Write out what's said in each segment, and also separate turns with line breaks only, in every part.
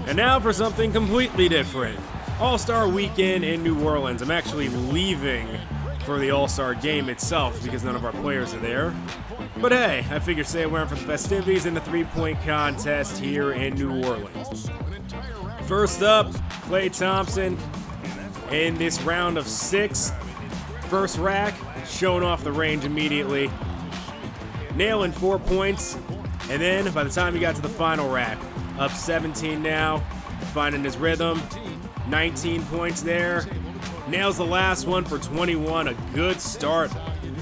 And now for something completely different. All-Star Weekend in New Orleans. I'm actually leaving for the All-Star game itself because none of our players are there. But hey, I figured stay around for the festivities and the three-point contest here in New Orleans. First up, Klay Thompson in this round of 6. First rack, showing off the range immediately. Nailing 4 points. And then by the time he got to the final rack, up 17 now, finding his rhythm. 19 points there. Nails the last one for 21. A good start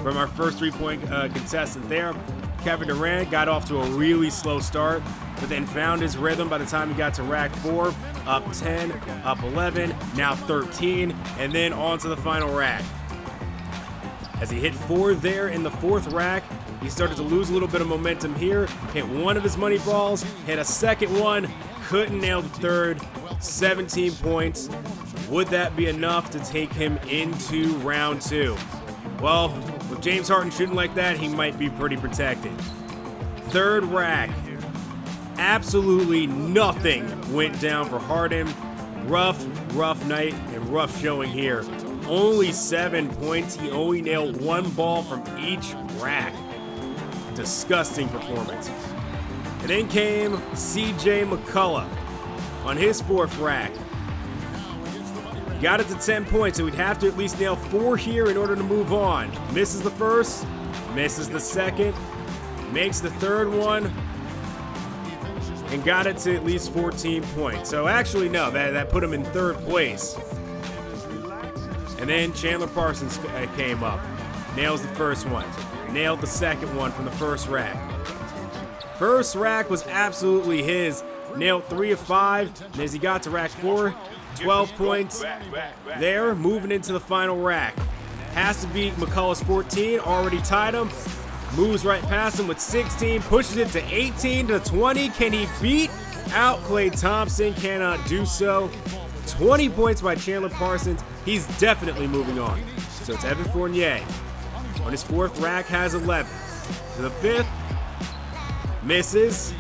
from our first three-point contestant there. Kevin Durant got off to a really slow start, but then found his rhythm by the time he got to rack 4. Up 10, up 11, now 13, and then on to the final rack. As he hit 4 there in the 4th rack, he started to lose a little bit of momentum here. Hit one of his money balls, hit a second one, couldn't nail the third. 17 points. Would that be enough to take him into round 2? Well, with James Harden shooting like that, he might be pretty protected. 3rd rack. Absolutely nothing went down for Harden. Rough night and rough showing here. Only 7 points. He only nailed 1 ball from each rack. Disgusting performance. And then came CJ McCullough on his 4th rack. Got it to 10 points, so we'd have to at least nail 4 here in order to move on. Misses the first, misses the second, makes the 3rd one, and got it to at least 14 points. So actually, no, that put him in 3rd place. And then Chandler Parsons came up, nails the first one, nailed the second one from the 1st rack. 1st rack was absolutely his. Nailed 3 of 5, and as he got to rack 4, 12 points there, moving into the final rack. Has to beat McCullough's 14, already tied him. Moves right past him with 16, pushes it to 18 to 20. Can he beat out Klay Thompson? Cannot do so. 20 points by Chandler Parsons. He's definitely moving on. So it's Evan Fournier. On his 4th rack has 11. To the 5th, misses.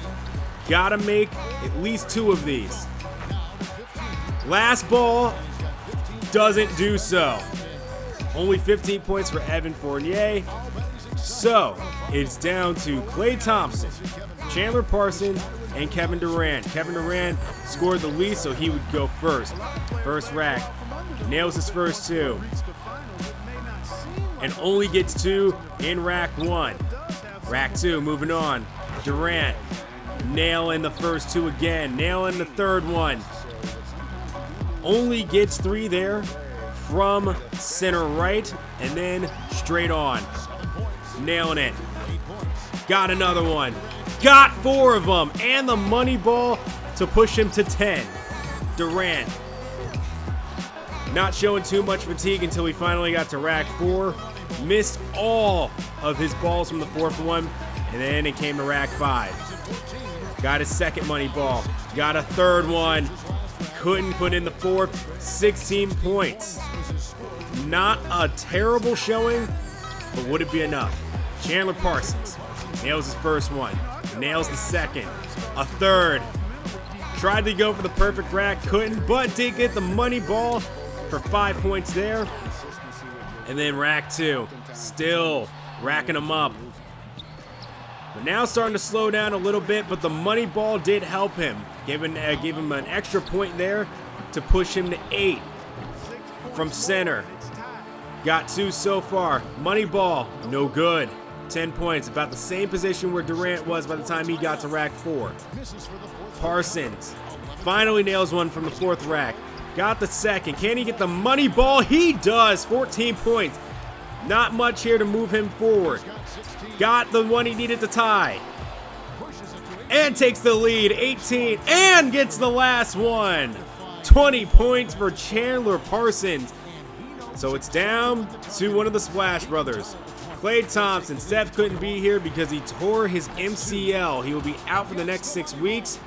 Gotta make at least 2 of these. Last ball, doesn't do so. Only 15 points for Evan Fournier. So it's down to Klay Thompson, Chandler Parsons, and Kevin Durant. Kevin Durant scored the least, so he would go first. 1st rack, nails his first 2. And only gets 2 in rack 1. Rack 2, moving on. Durant. Nailing the first 2 again. Nailing the 3rd one. Only gets 3 there from center right. And then straight on. Nailing it. Got another one. Got 4 of them. And the money ball to push him to 10. Durant. Not showing too much fatigue until he finally got to rack 4. Missed all of his balls from the 4th one. And then it came to rack 5. Got his 2nd money ball. Got a 3rd one. Couldn't put in the 4th. 16 points. Not a terrible showing, but would it be enough? Chandler Parsons nails his 1st one. Nails the 2nd. A 3rd. Tried to go for the perfect rack. Couldn't, but did get the money ball for 5 points there. And then rack 2. Still racking them up. But now starting to slow down a little bit, but the money ball did help him. Gave him an extra point there to push him to 8 from center. Got 2 so far. Money ball, no good. 10 points, about the same position where Durant was by the time he got to rack 4. Parsons finally nails one from the 4th rack. Got the 2nd. Can he get the money ball? He does. 14 points. Not much here to move him forward. Got the one he needed to tie. And takes the lead, 18, and gets the last one. 20 points for Chandler Parsons. So it's down to one of the Splash Brothers. Klay Thompson. Steph couldn't be here because he tore his MCL. He will be out for the next 6 weeks.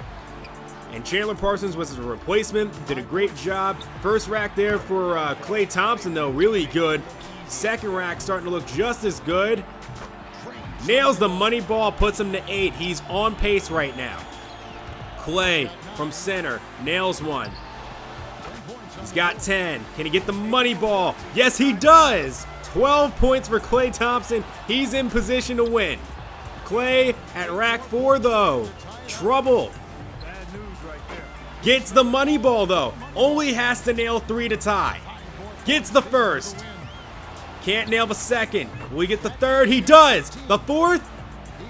And Chandler Parsons was his replacement. Did a great job. 1st rack there for Klay Thompson, though, really good. 2nd rack starting to look just as good. Nails the money ball, puts him to 8. He's on pace right now. Clay from center, nails one. He's got 10. Can he get the money ball? Yes, he does. 12 points for Klay Thompson. He's in position to win. Clay at rack 4, though. Trouble. Gets the money ball, though. Only has to nail 3 to tie. Gets the first. Can't nail the second. Will he get the third? He does. The fourth?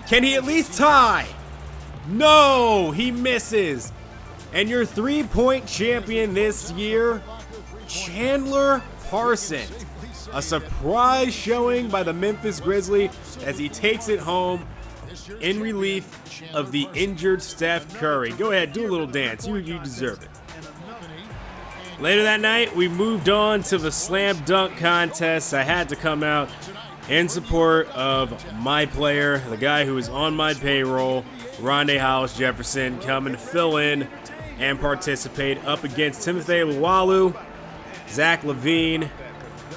Can he at least tie? No, he misses. And your 3-point champion this year, Chandler Parsons. A surprise showing by the Memphis Grizzlies as he takes it home in relief of the injured Steph Curry. Go ahead, do a little dance. You deserve it. Later that night, we moved on to the slam dunk contest. I had to come out in support of my player, the guy who is on my payroll, Rondae Hollis Jefferson, coming to fill in and participate up against Timothy Luwalu, Zach LaVine,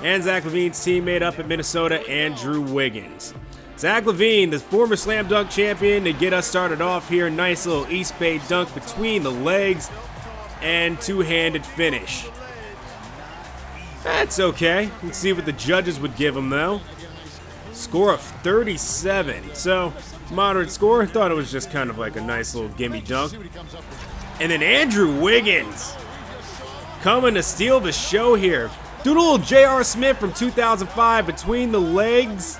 and Zach LaVine's teammate up at Minnesota, Andrew Wiggins. Zach LaVine, the former slam dunk champion, to get us started off here. Nice little East Bay dunk between the legs and two-handed finish. That's okay. Let's see what the judges would give him, though. Score of 37. So, moderate score. Thought it was just kind of like a nice little gimme dunk. And then Andrew Wiggins coming to steal the show here. Do a little J.R. Smith from 2005 between the legs.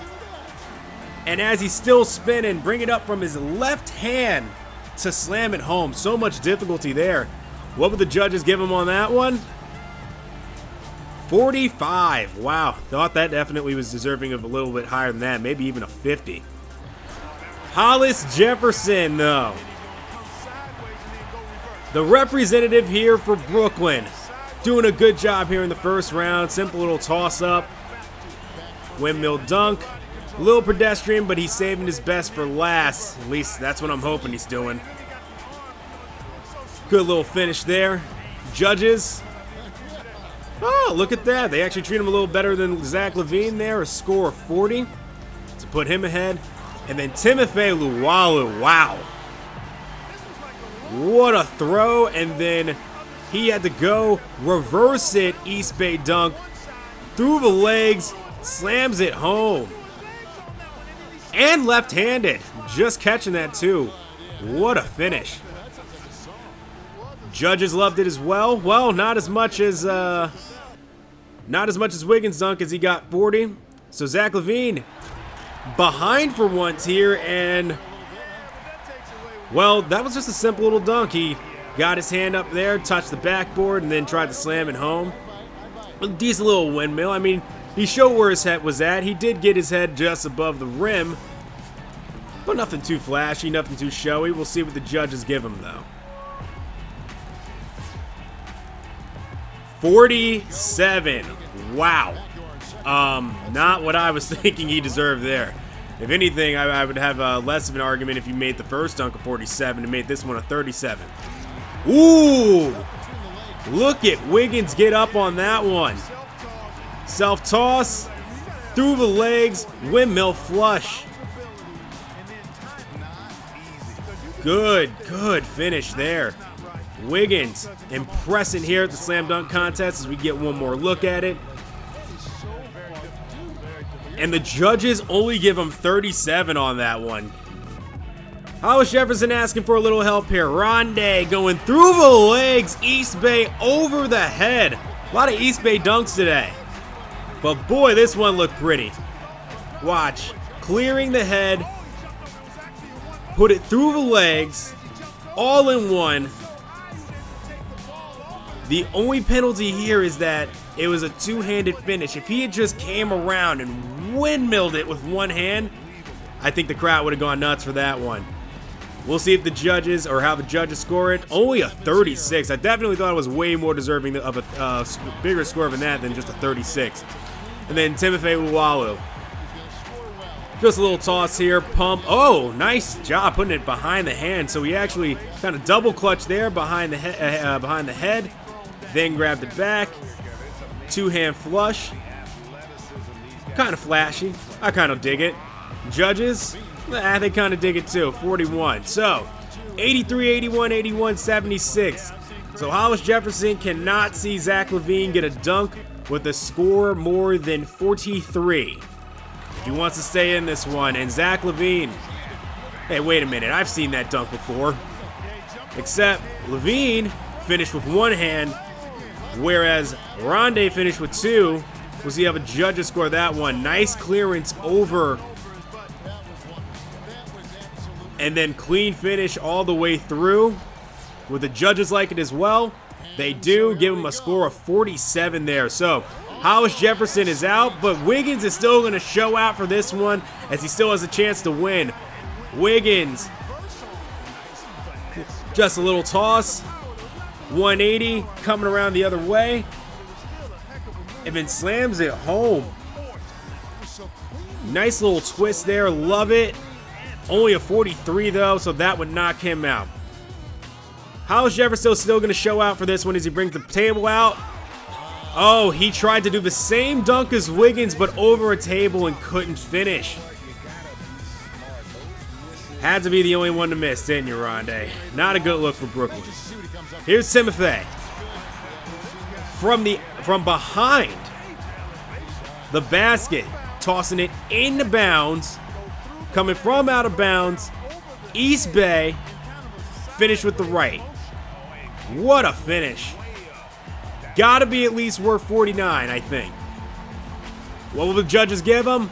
And as he's still spinning, bring it up from his left hand to slam it home. So much difficulty there. What would the judges give him on that one? 45. Wow. Thought that definitely was deserving of a little bit higher than that. Maybe even a 50. Hollis Jefferson, though. The representative here for Brooklyn. Doing a good job here in the first round. Simple little toss-up. Windmill dunk. A little pedestrian, but he's saving his best for last. At least that's what I'm hoping he's doing. Good little finish there. Judges. Oh, look at that. They actually treat him a little better than Zach LaVine there. A score of 40 to put him ahead. And then Timothy Luwalu. Wow. What a throw. And then he had to go reverse it. East Bay dunk. Through the legs. Slams it home. And left-handed. Just catching that too. What a finish. Judges loved it as well. Well, not as much as Wiggins' dunk, as he got 40. So Zach LaVine behind for once here, and well, that was just a simple little dunk. He got his hand up there, touched the backboard, and then tried to slam it home. A decent little windmill. I mean, he showed where his head was at. He did get his head just above the rim, but nothing too flashy, nothing too showy. We'll see what the judges give him, though. 47. Wow. Not what I was thinking he deserved there. If anything, I would have less of an argument if you made the first dunk a 47 and made this one a 37. Ooh! Look at Wiggins get up on that one. Self-toss, through the legs, windmill flush. Good finish there. Wiggins impressing here at the slam dunk contest as we get one more look at it. And the judges only give him 37 on that one. Hollis Jefferson asking for a little help here. Rondae going through the legs. East Bay over the head. A lot of East Bay dunks today. But boy, this one looked pretty. Watch. Clearing the head. Put it through the legs. All in one. The only penalty here is that it was a two-handed finish. If he had just came around and windmilled it with one hand, I think the crowd would have gone nuts for that one. We'll see if the judges, or how the judges score it. Only a 36. I definitely thought it was way more deserving of a bigger score than that than just a 36. And then Timothy Luwalu. Just a little toss here, pump. Oh, nice job putting it behind the hand. So he actually kind of double clutch there behind the head. Then grabbed it back. Two-hand flush. Kind of flashy. I kind of dig it. Judges, they kind of dig it too. 41. So, 83, 81, 81, 76. So Hollis Jefferson cannot see Zach LaVine get a dunk with a score more than 43 if he wants to stay in this one. And Zach LaVine, hey, wait a minute, I've seen that dunk before. Except LaVine finished with one hand, whereas Rondé finished with two. We'll see how the judges score that one. Nice clearance over, and then clean finish all the way through. Would the judges like it as well? They do. Give him a score of 47 there. So Hollis Jefferson is out, but Wiggins is still going to show out for this one as he still has a chance to win. Wiggins, just a little toss. 180 coming around the other way, and then slams it home. Nice little twist there. Love it. Only a 43 though, so that would knock him out. Hollis Jefferson still going to show out for this one as he brings the table out. Oh, he tried to do the same dunk as Wiggins, but over a table and couldn't finish. Had to be the only one to miss, didn't you, Rondé? Not a good look for Brooklyn. Here's Timothy. From behind the basket, tossing it into bounds. Coming from out of bounds, East Bay, finish with the right. What a finish. Gotta be at least worth 49, I think. What will the judges give him?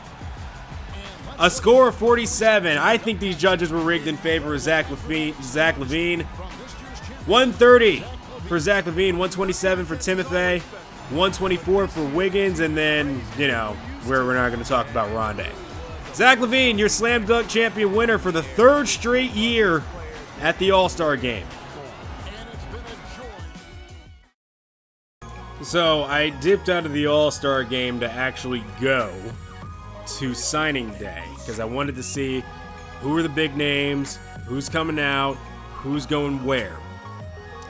A score of 47. I think these judges were rigged in favor of Zach LaVine. 130 for Zach LaVine, 127 for Timothy, 124 for Wiggins, and then, you know, we're not going to talk about Rondé. Zach LaVine, your slam dunk champion winner for the third straight year at the All-Star Game. So I dipped out of the All-Star Game to actually go to signing day because I wanted to see who are the big names, who's coming out, who's going where.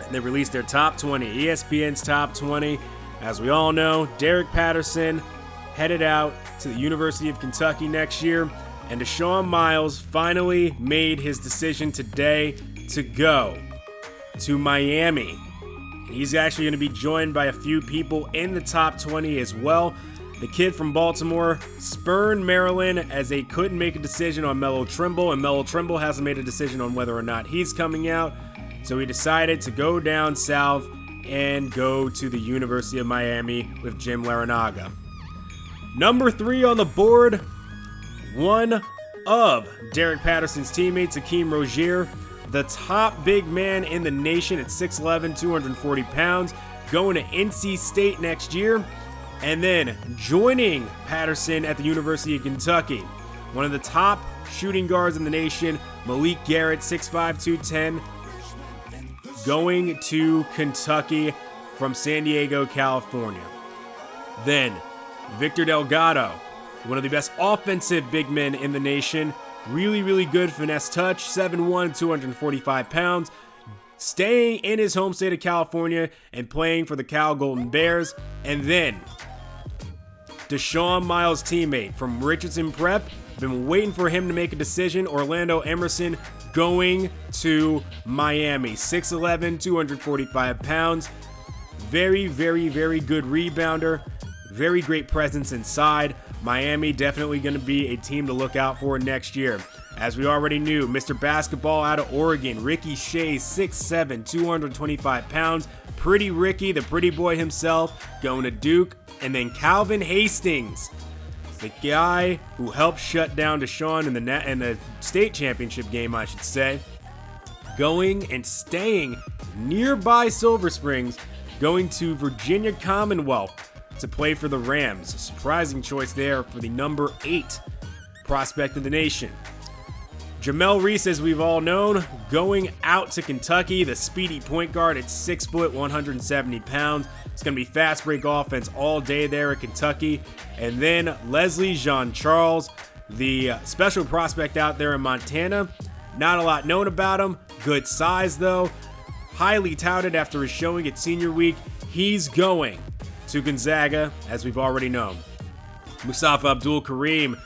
And they released their top 20, ESPN's top 20. As we all know, Derek Patterson headed out to the University of Kentucky next year, and Deshaun Miles finally made his decision today to go to Miami. And he's actually going to be joined by a few people in the top 20 as well. The kid from Baltimore spurned Maryland as they couldn't make a decision on Melo Trimble, and Melo Trimble hasn't made a decision on whether or not he's coming out. So he decided to go down south and go to the University of Miami with Jim Larranaga. Number 3 on the board, one of Derek Patterson's teammates, Hakeem Rozier, the top big man in the nation at 6'11", 240 pounds, going to NC State next year. And then joining Patterson at the University of Kentucky, one of the top shooting guards in the nation, Malik Garrett, 6'5", 210, going to Kentucky from San Diego, California. Then Victor Delgado, one of the best offensive big men in the nation, really, really good finesse touch, 7'1", 245 pounds, staying in his home state of California and playing for the Cal Golden Bears. And then Deshaun Miles' teammate from Richardson Prep, been waiting for him to make a decision, Orlando Emerson, going to Miami, 6'11", 245 pounds, very, very, very good rebounder, very great presence inside. Miami definitely going to be a team to look out for next year. As we already knew, Mr. Basketball out of Oregon, Ricky Shea, 6'7", 225 pounds. Pretty Ricky, the pretty boy himself, going to Duke. And then Calvin Hastings, the guy who helped shut down Deshaun in the state championship game, I should say, going and staying nearby Silver Springs, going to Virginia Commonwealth to play for the Rams. A surprising choice there for the number 8 prospect in the nation. Jamel Reese, as we've all known, going out to Kentucky, the speedy point guard at 6 foot, 170 pounds. It's going to be fast break offense all day there at Kentucky. And then Leslie Jean-Charles, the special prospect out there in Montana. Not a lot known about him. Good size, though. Highly touted after his showing at senior week. He's going to Gonzaga, as we've already known. Mustafa Abdul-Kareem,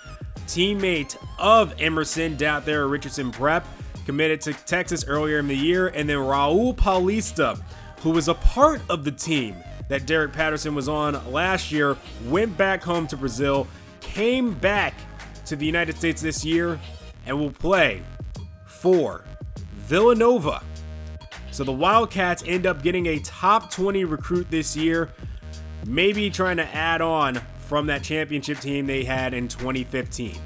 teammate of Emerson down there at Richardson Prep, committed to Texas earlier in the year. And then Raul Paulista, who was a part of the team that Derek Patterson was on last year, went back home to Brazil, came back to the United States this year, and will play for Villanova. So the Wildcats end up getting a top 20 recruit this year, maybe trying to add on from that championship team they had in 2015.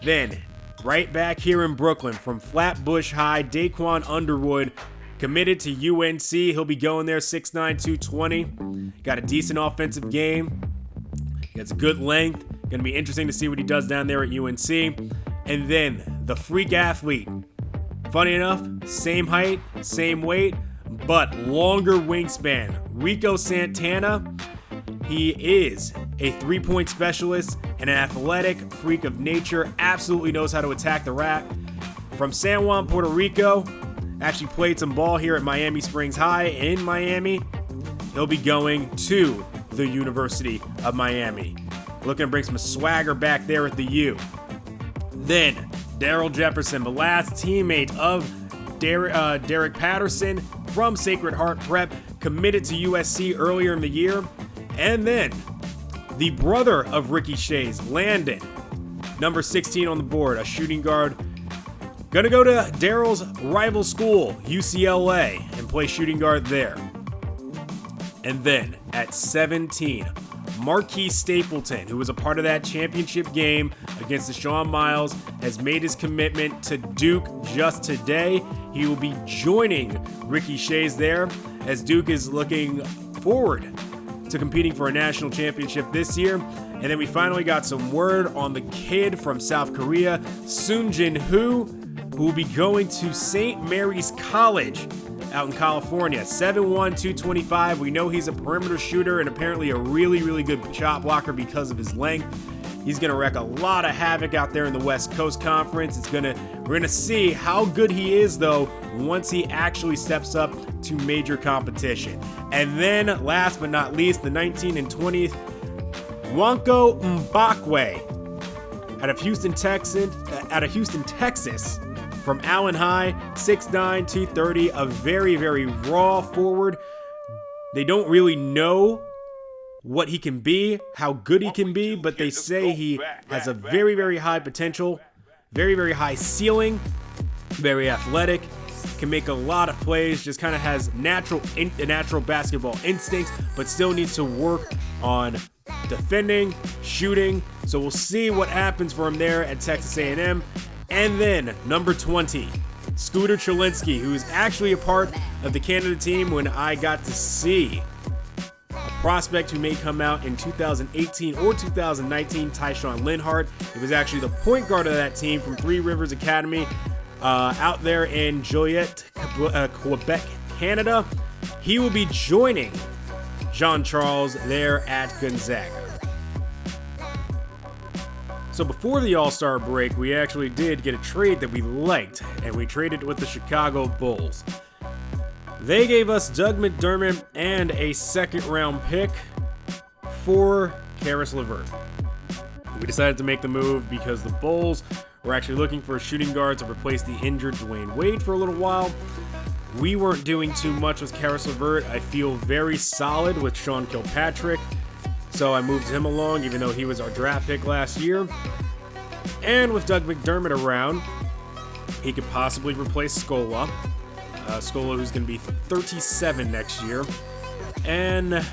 Then, right back here in Brooklyn from Flatbush High, Daquan Underwood committed to UNC. He'll be going there 6'9", 220. Got a decent offensive game. He has a good length. Going to be interesting to see what he does down there at UNC. And then the freak athlete. Funny enough, same height, same weight, but longer wingspan. Rico Santana. He is a three-point specialist and an athletic freak of nature. Absolutely knows how to attack the rack. From San Juan, Puerto Rico. Actually played some ball here at Miami Springs High in Miami. He'll be going to the University of Miami. Looking to bring some swagger back there at the U. Then, Daryl Jefferson, the last teammate of Derek Patterson from Sacred Heart Prep, committed to USC earlier in the year. And then, the brother of Ricky Shays, Landon, number 16 on the board, a shooting guard. Gonna go to Daryl's rival school, UCLA, and play shooting guard there. And then, at 17, Marquise Stapleton, who was a part of that championship game against Deshaun Miles, has made his commitment to Duke just today. He will be joining Ricky Shays there, as Duke is looking forward to competing for a national championship this year. And then we finally got some word on the kid from South Korea, Soonjin Hu, who will be going to St. Mary's College out in California. 7'1", 225. We know he's a perimeter shooter and apparently a really, really good shot blocker because of his length. He's going to wreak a lot of havoc out there in the West Coast Conference. We're going to see how good he is, though, once he actually steps up to major competition. And then, last but not least, the 19 and 20th, Nwanko Mbakwe out of Houston, Texas, from Allen High, 6'9", 230, a very, very raw forward. They don't really know what he can be, how good he can be, but they say he has a very, very high potential, very, very high ceiling, very athletic, can make a lot of plays, just kind of has natural basketball instincts, but still needs to work on defending, shooting. So we'll see what happens for him there at Texas A&M. And then number 20, Scooter Chalinsky, who is actually a part of the Canada team when I got to see a prospect who may come out in 2018 or 2019, Tyshawn Linhart. He was actually the point guard of that team from Three Rivers Academy out there in Joliet, Quebec, Canada. He will be joining Jean Charles there at Gonzaga. So before the All-Star break, we actually did get a trade that we liked, and we traded with the Chicago Bulls. They gave us Doug McDermott and a second-round pick for Caris LeVert. We decided to make the move because the Bulls were actually looking for a shooting guard to replace the injured Dwayne Wade for a little while. We weren't doing too much with Caris LeVert. I feel very solid with Sean Kilpatrick, so I moved him along, even though he was our draft pick last year. And with Doug McDermott around, he could possibly replace Scola. Scola, who's going to be 37 next year. And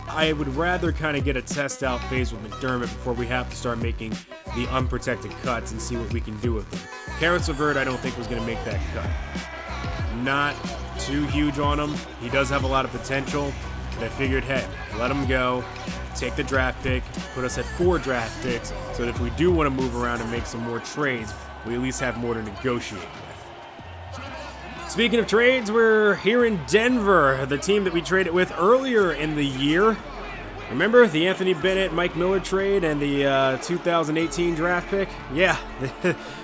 I would rather kind of get a test out phase with McDermott before we have to start making the unprotected cuts and see what we can do with him. Caris LeVert, I don't think was going to make that cut. Not too huge on him. He does have a lot of potential. But I figured, hey, let him go, take the draft pick, put us at 4 draft picks, so that if we do want to move around and make some more trades, we at least have more to negotiate with. Speaking of trades, we're here in Denver, the team that we traded with earlier in the year. Remember the Anthony Bennett, Mike Miller trade and the 2018 draft pick? Yeah,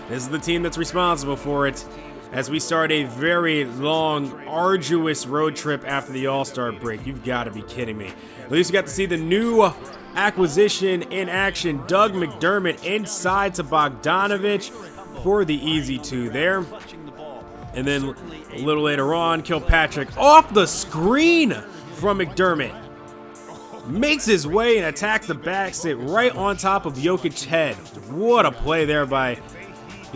this is the team that's responsible for it. As we start a very long, arduous road trip after the All-Star break. You've got to be kidding me. At least you got to see the new acquisition in action. Doug McDermott inside to Bogdanovich. for the easy 2 there. And then a little later on, Kilpatrick off the screen from McDermott. Makes his way and attacks the basket right on top of Jokic's head. What a play there by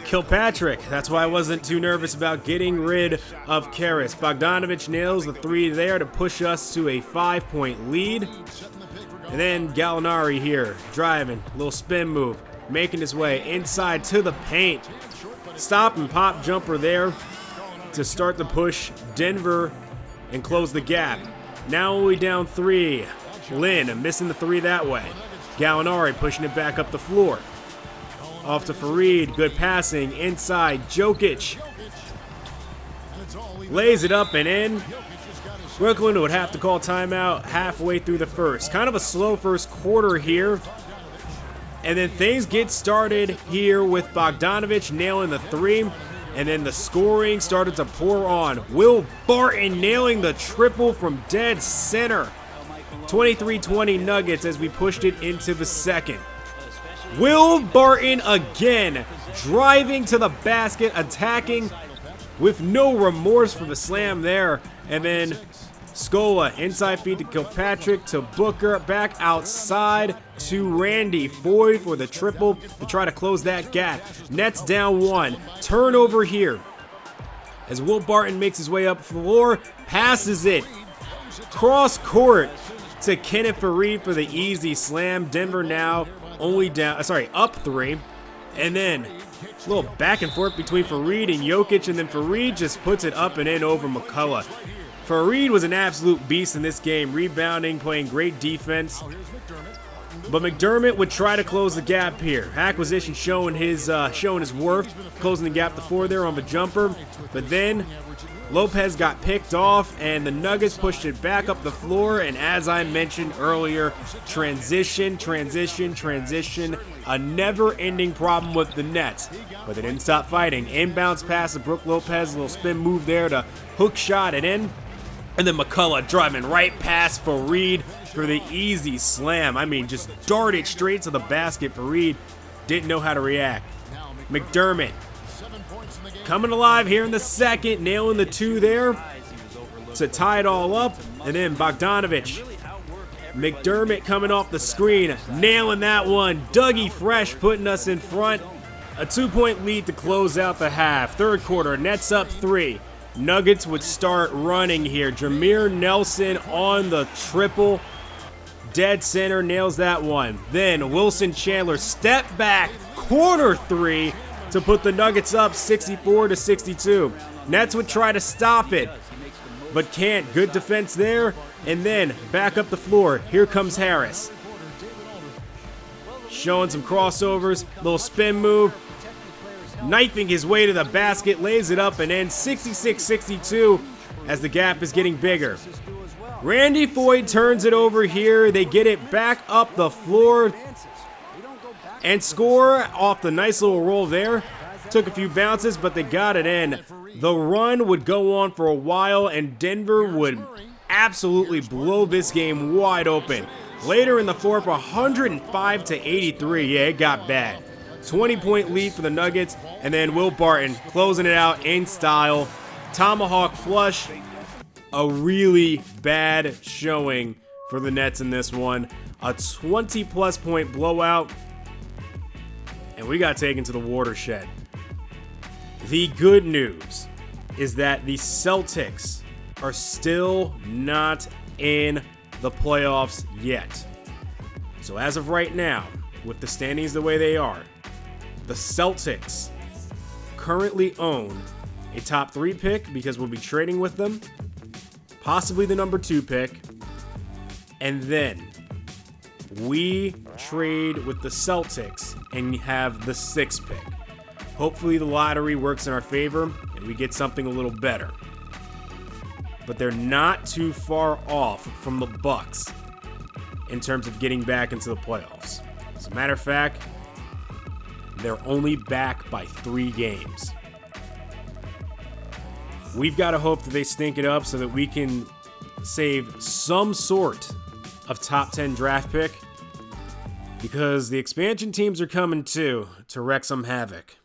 Kilpatrick. That's why I wasn't too nervous about getting rid of Karras. Bogdanovic nails the 3 there to push us to a 5-point lead. And then Gallinari here, driving, little spin move, making his way inside to the paint. Stop and pop jumper there to start the push Denver and close the gap. Now only down 3. Lynn missing the 3 that way. Gallinari pushing it back up the floor. Off to Fareed, good passing, inside, Jokic. Lays it up and in. Brooklyn would have to call timeout halfway through the first. Kind of a slow first quarter here. And then things get started here with Bogdanovic nailing the 3. And then the scoring started to pour on. Will Barton nailing the triple from dead center. 23-20 Nuggets as we pushed it into the second. Will Barton again, driving to the basket, attacking with no remorse for the slam there. And then Scola, inside feed to Kilpatrick, to Booker, back outside to Randy. Foy for the triple to try to close that gap. Nets down 1. Turnover here as Will Barton makes his way up the floor, passes it cross court to Kenneth Fareed for the easy slam. Denver now only down, up 3. And then a little back and forth between Fareed and Jokic, and then Fareed just puts it up and in over McCullough. Fareed was an absolute beast in this game, rebounding, playing great defense. But McDermott would try to close the gap here. Acquisition showing his worth, closing the gap to 4 there on the jumper. But then Lopez got picked off, and the Nuggets pushed it back up the floor. And as I mentioned earlier, transition. A never-ending problem with the Nets. But they didn't stop fighting. Inbounds pass to Brook Lopez, a little spin move there to hook shot it in. And then McCullough driving right past Fareed for the easy slam. I mean, just darted straight to the basket. Fareed didn't know how to react. McDermott coming alive here in the second, nailing the 2 there to tie it all up. And then Bogdanovic. McDermott coming off the screen, nailing that one. Dougie Fresh putting us in front. A 2-point lead to close out the half. Third quarter, Nets up 3. Nuggets would start running here. Jameer Nelson on the triple. Dead center, nails that one. Then Wilson Chandler step back, corner 3 to put the Nuggets up 64-62. Nets would try to stop it, but can't. Good defense there. And then back up the floor. Here comes Harris. Showing some crossovers, little spin move. Knifing his way to the basket, lays it up and in 66-62 as the gap is getting bigger. Randy Foy turns it over here. They get it back up the floor and score off the nice little roll there. Took a few bounces, but they got it in. The run would go on for a while, and Denver would absolutely blow this game wide open. Later in the fourth, 105-83. Yeah, it got bad. 20-point lead for the Nuggets, and then Will Barton closing it out in style. Tomahawk flush. A really bad showing for the Nets in this one. A 20-plus point blowout, and we got taken to the watershed. The good news is that the Celtics are still not in the playoffs yet. So as of right now, with the standings the way they are, the Celtics currently own a top 3 pick because we'll be trading with them, possibly the number 2 pick, and then we trade with the Celtics and have the 6th pick. Hopefully the lottery works in our favor and we get something a little better. But they're not too far off from the Bucks in terms of getting back into the playoffs. As a matter of fact, they're only back by 3 games. We've got to hope that they stink it up so that we can save some sort of top 10 draft pick, because the expansion teams are coming too to wreak some havoc.